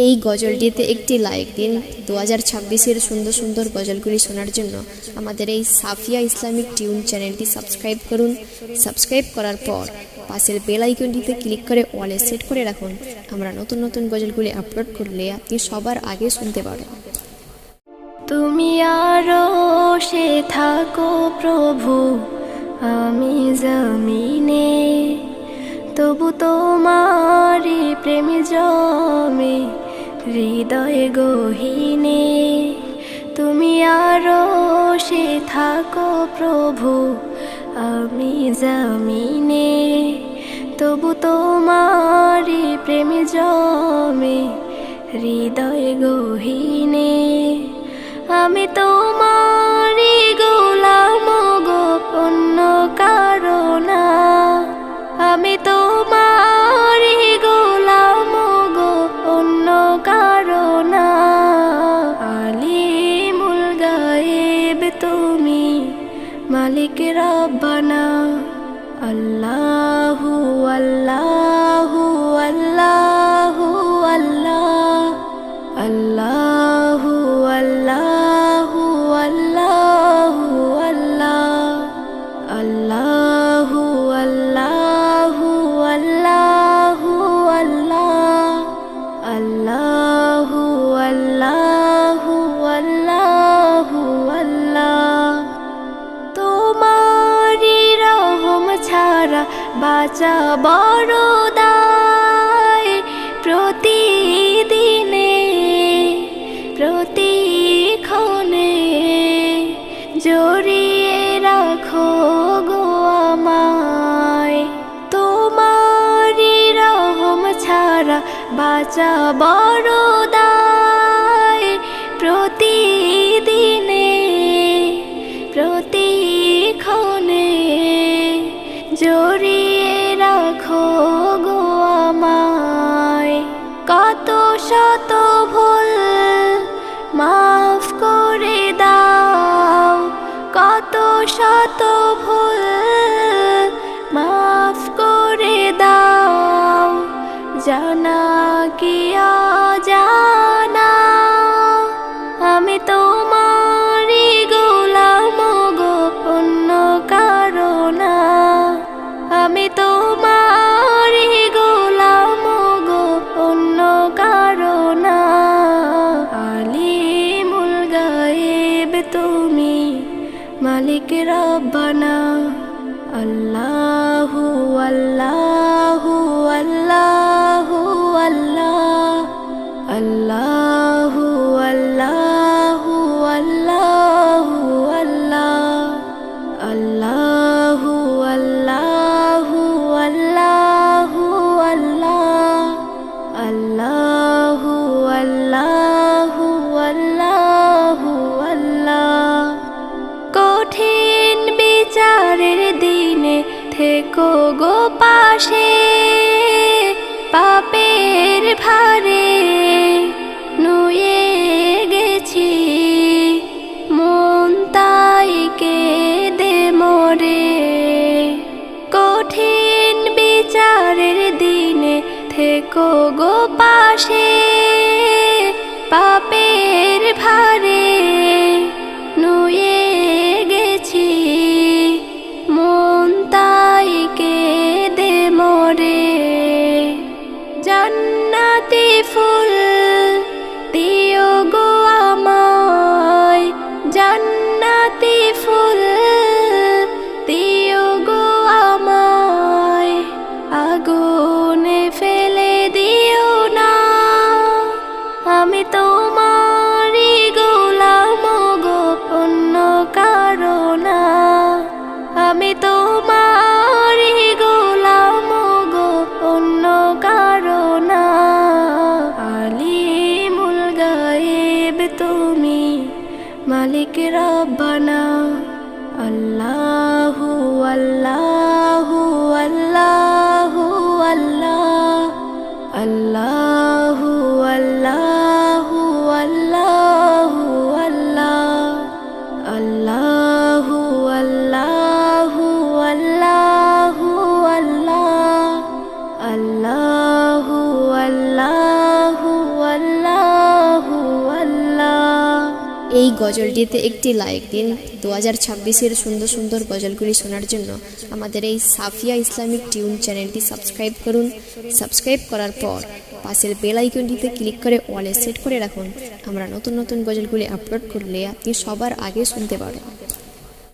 এই গজলটিতে একটি লাইক দিন। 2026-এর সুন্দর সুন্দর গজলগুলি শোনার জন্য আমাদের এই সাফিয়া ইসলামিক টিউন চ্যানেলটি সাবস্ক্রাইব করুন। সাবস্ক্রাইব করার পর পাশের বেল আইকনটিতে ক্লিক করে অলে সেট করে রাখুন। আমরা নতুন নতুন গজলগুলি আপলোড করলে আপনি সবার আগে শুনতে পারেন। তুমি আরো সে থাকো প্রভু, আমি জমিনে, তবু তোমারি প্রেম জমে হৃদয় গহীনে। তুমি আরো সে থাকো প্রভু, আমি জমিনে, তবু তোমারি প্রেম জমে হৃদয় গহীনে। আমি তোমারি গোলাম গো অন্য কারো না, আমি তোমারি গোলাম গো অন্য কারো না। আলিমুল গায়েব তুমি, মালিক রব্বানা। আল্লাহু আল্লাহু আল্লাহু আল্লাহ, আল্লাহু আল্লাহু আল্লাহু আল্লাহ, আল্লাহু আল্লাহু আল্লাহু আল্লাহ, আল্লাহু আল্লাহু আল্লাহু আল্লাহ। তোমারি রহম ছাড়া বাঁচা বড় দায়, প্রতিদিনে প্রতিক্ষণে জড়িয়ে রাখো গো আমায়। তোমারি রহম ছাড়া বাঁচা বড় দায়, প্রতিদিনে প্রতিক্ষণে জড়িয়ে রাখো গো আমায়। কত শত ভুল মাফ করে দাও, কত শত ভুল মাফ করে দাও, জানা কি অজানা। আমি তোমারি গোলাম গো অন্য কারো না, আমি তোমারি গোলাম গো অন্য কারো না। আলিমুল গায়েব তুমি, মালিক রব্বানা। আল্লাহু আল্লাহু আল্লাহু আল্লাহ, আল্লাহু আল্লাহু আল্লাহু আল্লাহ, আল্লাহু আল্লাহু আল্লাহু আল্লাহ, আল্লাহু আল্লাহু আল্লাহু আল্লাহ। কঠিন বিচারের দিনে থেকো গো পাশে, পাপের ভারে নুয়ে গেছি মন তাই কেঁদে মরে। কঠিন বিচারের দিনে থেকো গো পাশে, পাপের ভারে নুয়ে গেছি মন তাই কেঁদে মরে। জান্নাতি ফুল দিও গো আমায়, জান্নাতি ফুল দিও গো আমায়, আগুনে ফেলে দিও না। আমি তোমারি গোলাম গো অন্য কারো না, আমি তোমারি গোলাম গো অন্য কারো না। আলিমুল গায়েব তুমি, মালিক রব্বানা। আল্লাহু আল্লাহু আল্লাহু আল্লাহ, আল্লাহু আল্লাহু আল্লাহু আল্লাহ, আল্লাহু আল্লাহু আল্লাহু আল্লাহ, আল্লাহু আল্লাহু আল্লাহ। এই গজলটিতে একটি লাইক দিন। 2026-এর সুন্দর সুন্দর গজলগুলি শোনার জন্য আমাদের এই সাফিয়া ইসলামিক টিউন চ্যানেলটি সাবস্ক্রাইব করুন। সাবস্ক্রাইব করার পর পাশের বেল আইকনটিতে ক্লিক করে অলে সেট করে রাখুন। আমরা নতুন নতুন গজলগুলি আপলোড করলে আপনি সবার আগে শুনতে পারেন।